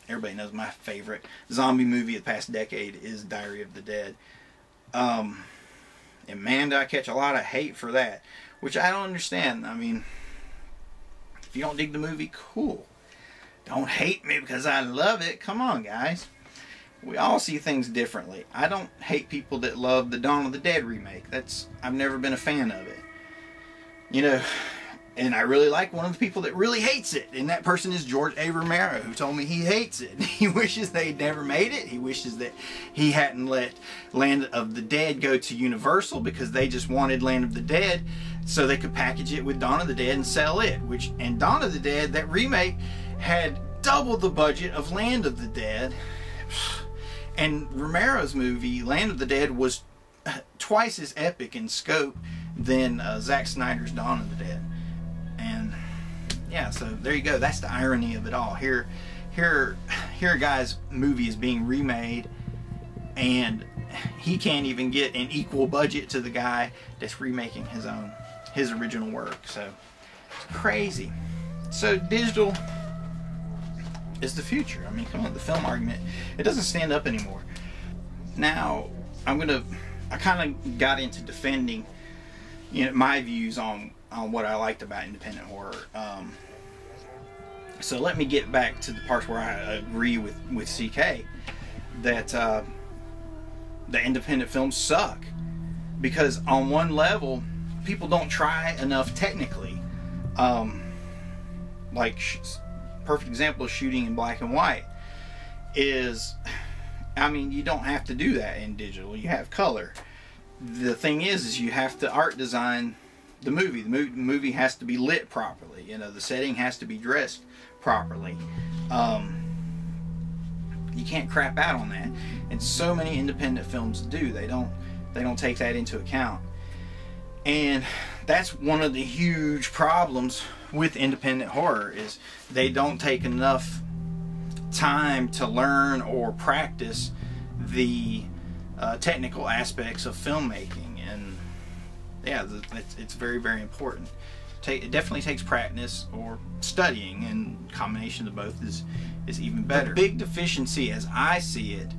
Everybody knows my favorite zombie movie of the past decade is Diary of the Dead. And man, did I catch a lot of hate for that, which I don't understand. I mean, if you don't dig the movie, cool. Don't hate me because I love it. Come on, guys. We all see things differently. I don't hate people that love the Dawn of the Dead remake. I've never been a fan of it. You know, and I really like one of the people that really hates it, and that person is George A. Romero, who told me he hates it. He wishes they'd never made it. He wishes that he hadn't let Land of the Dead go to Universal because they just wanted Land of the Dead so they could package it with Dawn of the Dead and sell it. And Dawn of the Dead, that remake, had double the budget of Land of the Dead. And Romero's movie, Land of the Dead, was twice as epic in scope than Zack Snyder's Dawn of the Dead. And yeah, so there you go. That's the irony of it all. Here a guy's movie is being remade, and he can't even get an equal budget to the guy that's remaking his original work. So it's crazy. So digital is the future. I mean, come on, the film argument, it doesn't stand up anymore. Now I kind of got into defending, you know, my views on what I liked about independent horror. So let me get back to the parts where I agree with CK that the independent films suck, because on one level people don't try enough technically. Like perfect example of shooting in black and white is, I mean, you don't have to do that in digital. You have color. The thing is you have to art design the movie. The movie has to be lit properly. You know, the setting has to be dressed properly. You can't crap out on that, and so many independent films do. They don't take that into account, and that's one of the huge problems with independent horror, is they don't take enough time to learn or practice the technical aspects of filmmaking. And yeah, it's very, very important. It definitely takes practice or studying, and combination of both is even better. The big deficiency, as I see it,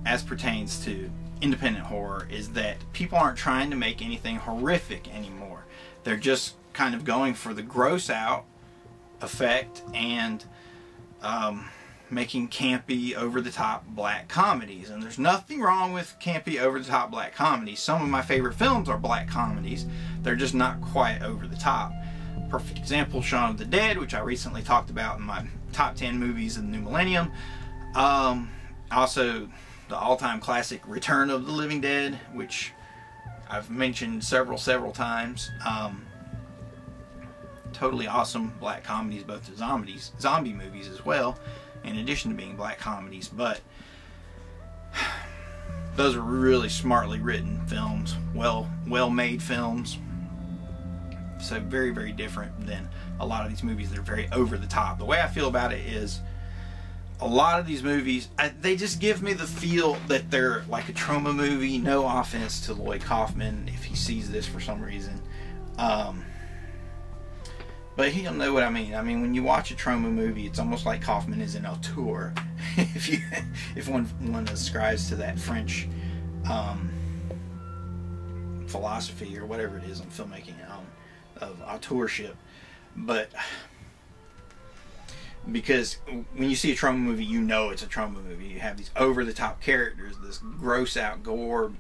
as pertains to independent horror, is that people aren't trying to make anything horrific anymore. They're just kind of going for the gross out effect and making campy, over-the-top black comedies. And there's nothing wrong with campy, over-the-top black comedies. Some of my favorite films are black comedies. They're just not quite over the top. Perfect example, Shaun of the Dead, which I recently talked about in my top 10 movies of the new millennium. Also, the all-time classic Return of the Living Dead, which I've mentioned several times. Totally awesome black comedies, both the zombie movies as well, in addition to being black comedies. But those are really smartly written films, well-made films. So very, very different than a lot of these movies that are very over the top. The way I feel about it is, a lot of these movies, they just give me the feel that they're like a trauma movie. No offense to Lloyd Kaufman if he sees this for some reason. But he'll know what I mean. I mean, when you watch a trauma movie, it's almost like Kaufman is an auteur. if one ascribes to that French philosophy or whatever it is on filmmaking, of auteurship. But because when you see a trauma movie, you know it's a trauma movie. You have these over-the-top characters, this gross-out gore,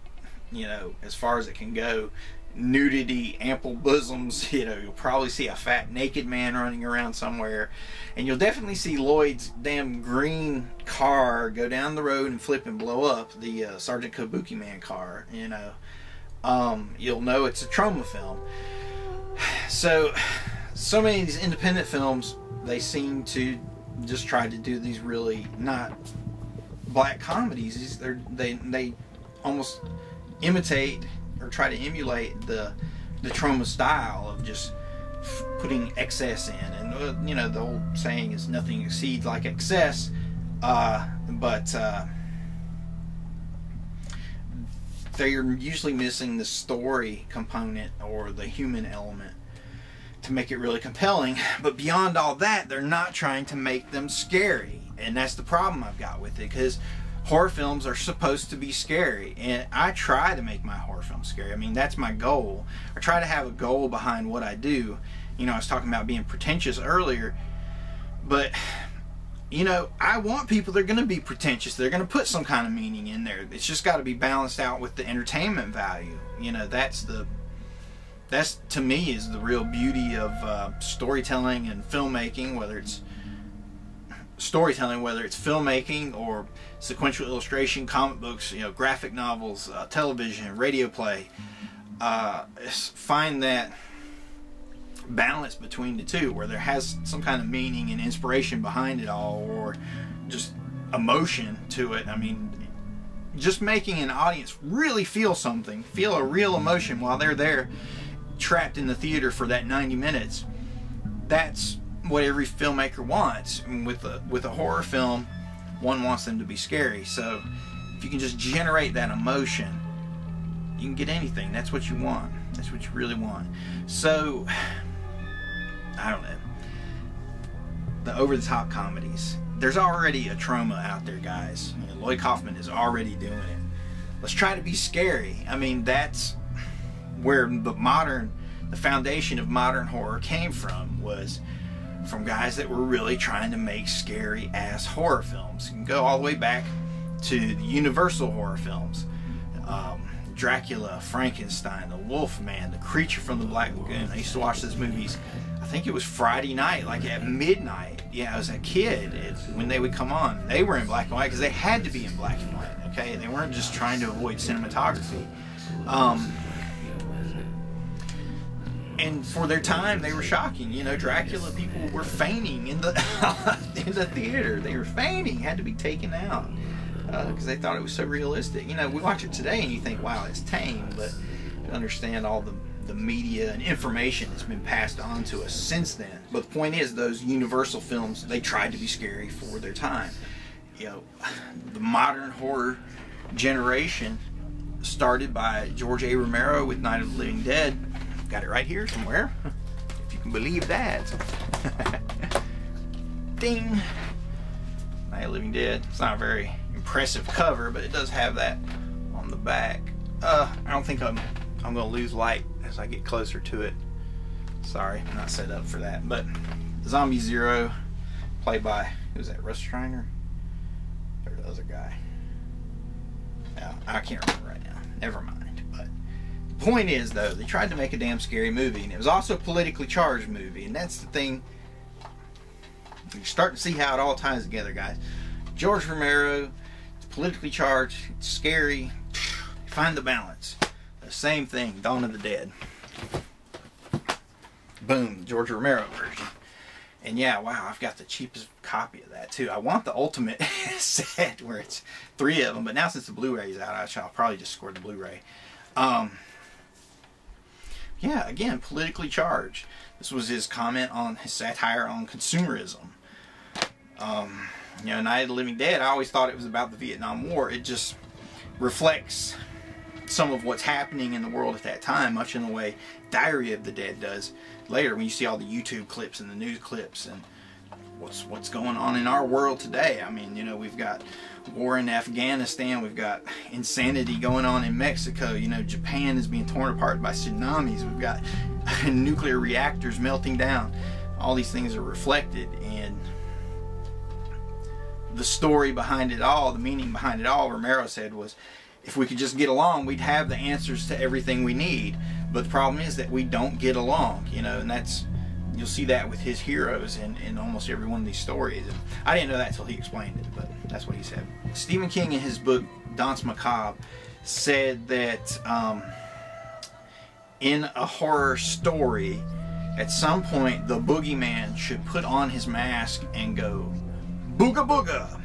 you know, as far as it can go. Nudity, ample bosoms, you know, you'll probably see a fat naked man running around somewhere, and you'll definitely see Lloyd's damn green car go down the road and flip and blow up, the Sergeant Kabuki Man car, you know. You'll know it's a trauma film. So many of these independent films, they seem to just try to do these really not black comedies. They almost imitate or try to emulate the trauma style of just putting excess in. And you know, the old saying is nothing exceeds like excess, but they're usually missing the story component or the human element to make it really compelling. But beyond all that, they're not trying to make them scary. And that's the problem I've got with it, because horror films are supposed to be scary, and I try to make my horror films scary. I mean, that's my goal. I try to have a goal behind what I do. You know, I was talking about being pretentious earlier, but you know, I want people that are going to be pretentious. They're going to put some kind of meaning in there. It's just got to be balanced out with the entertainment value. You know, that's to me is the real beauty of storytelling and filmmaking, whether it's filmmaking or sequential illustration, comic books, you know, graphic novels, television, radio play. Find that balance between the two, where there has some kind of meaning and inspiration behind it all, or just emotion to it. I mean, just making an audience really feel something, feel a real emotion while they're there trapped in the theater for that 90 minutes. That's what every filmmaker wants. And with a horror film, one wants them to be scary. So if you can just generate that emotion, you can get anything. That's what you want. That's what you really want. So I don't know, the over-the-top comedies, there's already a trauma out there, guys. You know, Lloyd Kaufman is already doing it. Let's try to be scary. I mean, that's where the foundation of modern horror came from, was from guys that were really trying to make scary ass horror films. You can go all the way back to the Universal horror films. Dracula, Frankenstein, the Wolfman, the Creature from the Black Lagoon. I used to watch those movies, I think it was Friday night, like at midnight. Yeah, I was a kid when they would come on. They were in black and white because they had to be in black and white, okay? They weren't just trying to avoid cinematography. And for their time, they were shocking. You know, Dracula, people were fainting in the in the theater. They were fainting, had to be taken out because they thought it was so realistic. You know, we watch it today and you think, wow, it's tame, but to understand all the media and information that's been passed on to us since then. But the point is, those Universal films, they tried to be scary for their time. You know, the modern horror generation started by George A. Romero with Night of the Living Dead. Got it right here somewhere, if you can believe that. Ding! Night of the Living Dead. It's not a very impressive cover, but it does have that on the back. I don't think I'm gonna lose light as I get closer to it. Sorry, I'm not set up for that. But Zombie Zero, played by, who's that, Russ Schreiner? Or the other guy? No, I can't remember right now. Never mind. But the point is, though, they tried to make a damn scary movie, and it was also a politically charged movie, and that's the thing. You're starting to see how it all ties together, guys. George Romero, it's politically charged, it's scary. Find the balance. The same thing, Dawn of the Dead. Boom, George Romero version. And yeah, wow, I've got the cheapest copy of that too. I want the ultimate set where it's 3 of them, but now since the Blu-ray's out, I'll probably just score the Blu-ray. Yeah, again, politically charged. This was his comment on his satire on consumerism. You know, Night of the Living Dead, I always thought it was about the Vietnam War. It just reflects some of what's happening in the world at that time, much in the way Diary of the Dead does later, when you see all the YouTube clips and the news clips and what's going on in our world today. I mean, you know, we've got war in Afghanistan, we've got insanity going on in Mexico, you know, Japan is being torn apart by tsunamis, we've got nuclear reactors melting down. All these things are reflected, and the story behind it all, the meaning behind it all, Romero said, was if we could just get along, we'd have the answers to everything we need. But the problem is that we don't get along, you know, and that's, you'll see that with his heroes in almost every one of these stories. And I didn't know that until he explained it, but that's what he said. Stephen King, in his book Danse Macabre, said that in a horror story, at some point the boogeyman should put on his mask and go booga booga.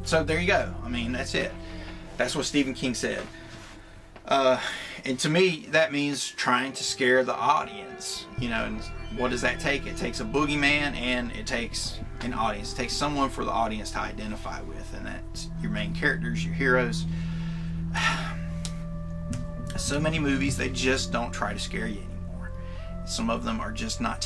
So there you go. I mean, that's it. That's what Stephen King said. And to me, that means trying to scare the audience. You know, and what does that take? It takes a boogeyman, and it takes an audience. It takes someone for the audience to identify with, and that's your main characters, your heroes. So many movies, they just don't try to scare you anymore. Some of them are just not